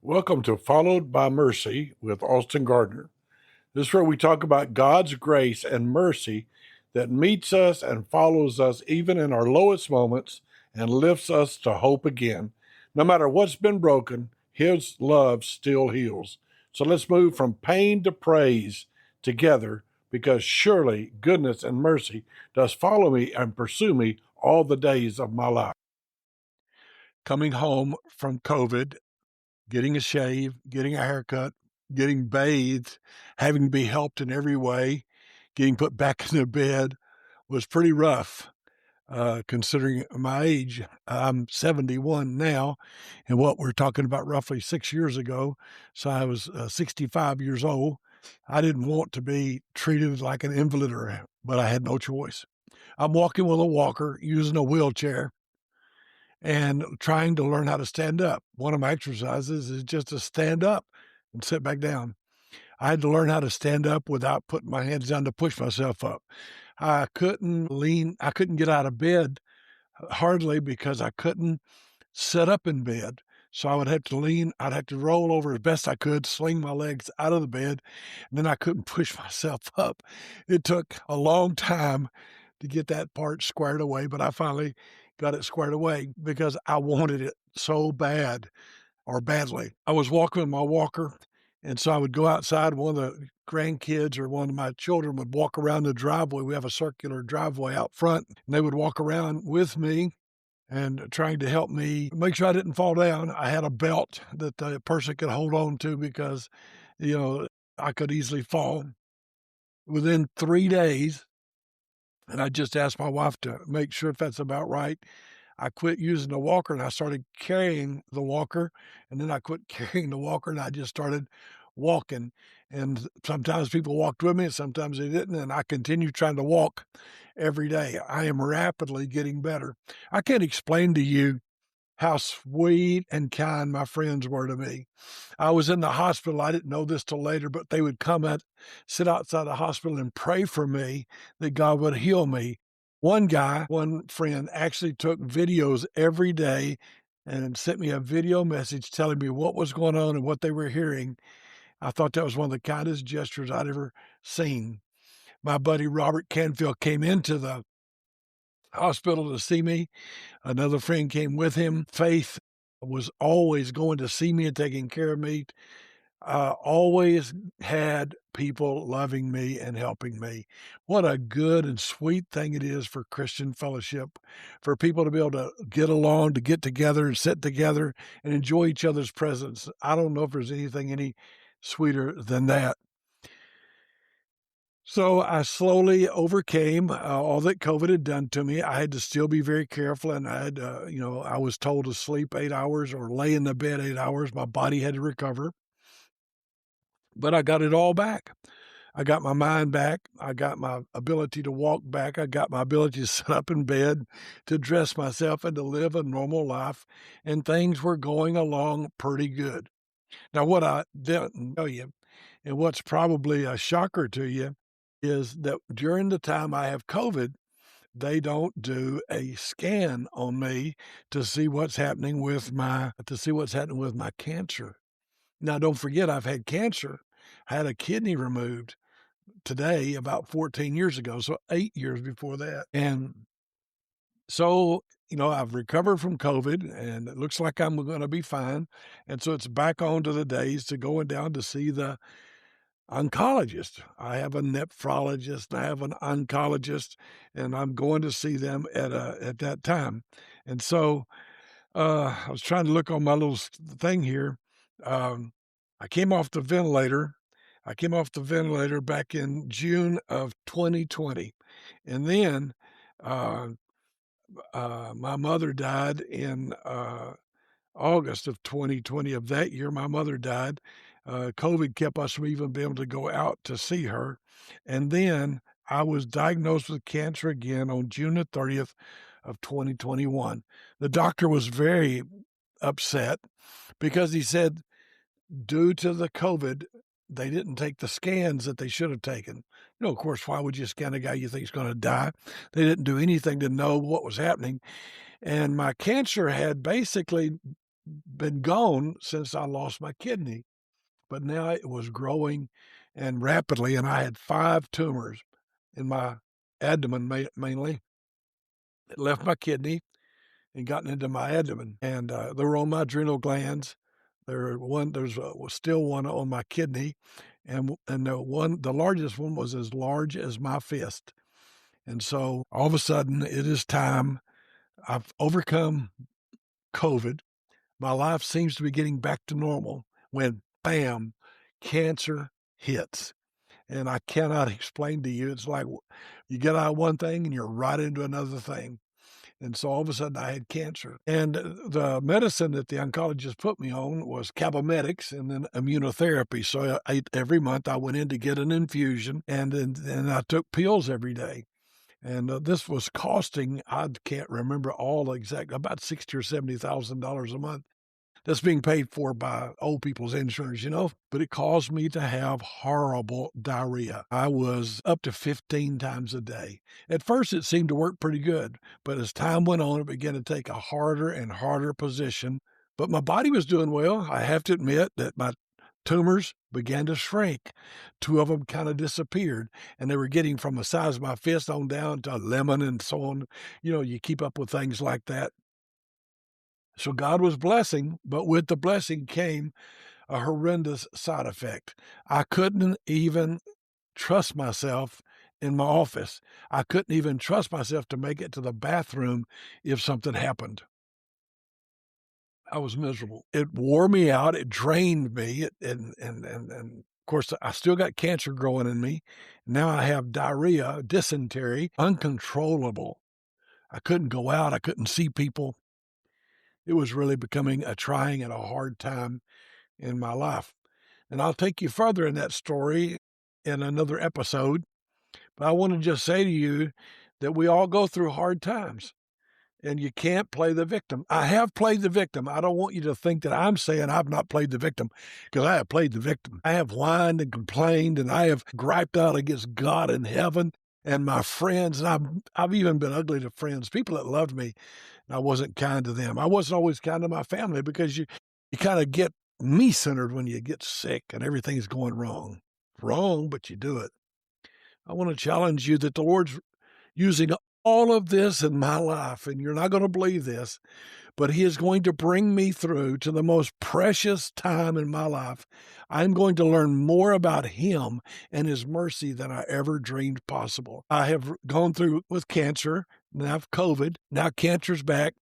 Welcome to Followed by Mercy with Austin Gardner. This is where we talk about God's grace and mercy that meets us and follows us even in our lowest moments and lifts us to hope again. No matter what's been broken, His love still heals. So let's move from pain to praise together, because surely goodness and mercy does follow me and pursue me all the days of my life. Coming home from COVID, getting a shave, getting a haircut, getting bathed, having to be helped in every way, getting put back in the bed was pretty rough, considering my age. I'm 71 now, and what we're talking about roughly 6 years ago. So I was 65 years old. I didn't want to be treated like an invalid, but I had no choice. I'm walking with a walker, using a wheelchair, and trying to learn how to stand up. One of my exercises is just to stand up and sit back down. I had to learn how to stand up without putting my hands down to push myself up. I couldn't lean, I couldn't get out of bed hardly because I couldn't sit up in bed. So I would have to lean, I'd have to roll over as best I could, sling my legs out of the bed, and then I couldn't push myself up. It took a long time to get that part squared away, but I finally got it squared away because I wanted it so bad or badly. I was walking with my walker, and so I would go outside. One of the grandkids or one of my children would walk around the driveway. We have a circular driveway out front, and they would walk around with me and trying to help me make sure I didn't fall down. I had a belt that the person could hold on to because, I could easily fall. Within 3 days, and I just asked my wife to make sure if that's about right, I quit using the walker and I started carrying the walker, and then I quit carrying the walker and I just started walking. And sometimes people walked with me and sometimes they didn't. And I continued trying to walk every day. I am rapidly getting better. I can't explain to you how sweet and kind my friends were to me. I was in the hospital. I didn't know this till later, but they would come and sit outside the hospital and pray for me that God would heal me. One friend actually took videos every day and sent me a video message telling me what was going on and what they were hearing. I thought that was one of the kindest gestures I'd ever seen. My buddy Robert Canfield came into the hospital to see me. Another friend came with him. Faith was always going to see me and taking care of me. Always had people loving me and helping me. What a good and sweet thing it is for Christian fellowship, for people to be able to get along, to get together and sit together and enjoy each other's presence. I don't know if there's anything any sweeter than that. So I slowly overcame all that COVID had done to me. I had to still be very careful, and I was told to sleep 8 hours or lay in the bed 8 hours. My body had to recover, but I got it all back. I got my mind back. I got my ability to walk back. I got my ability to sit up in bed, to dress myself, and to live a normal life. And things were going along pretty good. Now, what I didn't tell you, and what's probably a shocker to you, is that during the time I have COVID, they don't do a scan on me to see what's happening with my cancer. Now, don't forget, I've had cancer. I had a kidney removed today about 14 years ago, so 8 years before that. And so, I've recovered from COVID and it looks like I'm going to be fine. And so it's back on to the days to going down to see the oncologist. I have a nephrologist, I have an oncologist, and I'm going to see them at that time. And so, I was trying to look on my little thing here. Um, I came off the ventilator. I came off the ventilator back in June of 2020, and then, uh, my mother died in, August of 2020 of that year. My mother died. COVID kept us from even being able to go out to see her. And then I was diagnosed with cancer again on June the 30th of 2021. The doctor was very upset because he said, due to the COVID, they didn't take the scans that they should have taken. Of course, why would you scan a guy you think is going to die? They didn't do anything to know what was happening. And my cancer had basically been gone since I lost my kidney, but now it was growing and rapidly, and I had 5 tumors in my abdomen mainly. It left my kidney and gotten into my abdomen, and they were on my adrenal glands. There's was still one on my kidney, and the largest one was as large as my fist. And so all of a sudden, it is time. I've overcome COVID. My life seems to be getting back to normal when, bam, cancer hits. And I cannot explain to you. It's like you get out of one thing and you're right into another thing. And so all of a sudden I had cancer. And the medicine that the oncologist put me on was Cabometyx and then immunotherapy. So every month I went in to get an infusion, and then I took pills every day. And this was costing, I can't remember all exact, about $60,000 or $70,000 a month. That's being paid for by old people's insurance, but it caused me to have horrible diarrhea. I was up to 15 times a day. At first, it seemed to work pretty good, but as time went on, it began to take a harder and harder position. But my body was doing well. I have to admit that my tumors began to shrink. 2 of them kind of disappeared, and they were getting from the size of my fist on down to a lemon and so on. You keep up with things like that. So God was blessing, but with the blessing came a horrendous side effect. I couldn't even trust myself in my office. I couldn't even trust myself to make it to the bathroom if something happened. I was miserable. It wore me out. It drained me. And of course, I still got cancer growing in me. Now I have diarrhea, dysentery, uncontrollable. I couldn't go out. I couldn't see people. It was really becoming a trying and a hard time in my life. And I'll take you further in that story in another episode. But I want to just say to you that we all go through hard times, and you can't play the victim. I have played the victim. I don't want you to think that I'm saying I've not played the victim, because I have played the victim. I have whined and complained, and I have griped out against God in heaven and my friends. And I've even been ugly to friends, people that loved me, and I wasn't kind to them. I wasn't always kind to my family, because you kind of get me-centered when you get sick and everything's going wrong. Wrong, but you do it. I want to challenge you that the Lord's using all of this in my life, and you're not going to believe this, but He is going to bring me through to the most precious time in my life. I'm going to learn more about Him and His mercy than I ever dreamed possible. I have gone through with cancer, now I have COVID, now cancer's back.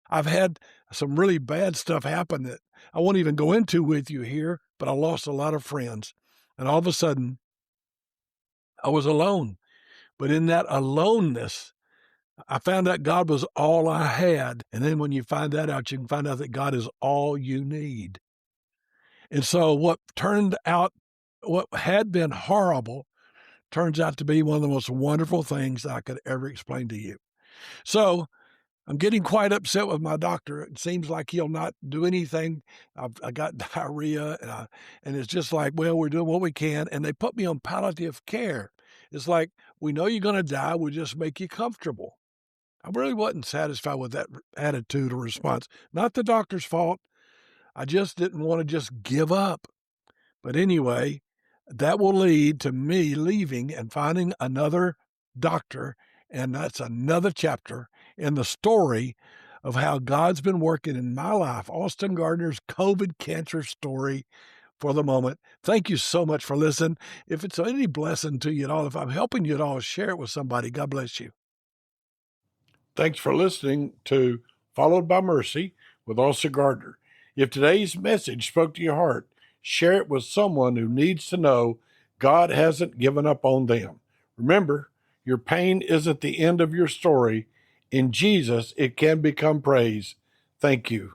I've had some really bad stuff happen that I won't even go into with you here, but I lost a lot of friends. And all of a sudden, I was alone. But in that aloneness, I found out God was all I had. And then when you find that out, you can find out that God is all you need. And so what had been horrible, turns out to be one of the most wonderful things I could ever explain to you. So I'm getting quite upset with my doctor. It seems like he'll not do anything. I got diarrhea, and it's just like, well, we're doing what we can. And they put me on palliative care. It's like, we know you're going to die. We'll just make you comfortable. I really wasn't satisfied with that attitude or response. Not the doctor's fault. I just didn't want to just give up. But anyway, that will lead to me leaving and finding another doctor, and that's another chapter in the story of how God's been working in my life. Austin Gardner's COVID cancer story for the moment. Thank you so much for listening. If it's any blessing to you at all, if I'm helping you at all, share it with somebody. God bless you. Thanks for listening to Followed by Mercy with Austin Gardner. If today's message spoke to your heart, share it with someone who needs to know God hasn't given up on them. Remember, your pain isn't the end of your story. In Jesus, it can become praise. Thank you.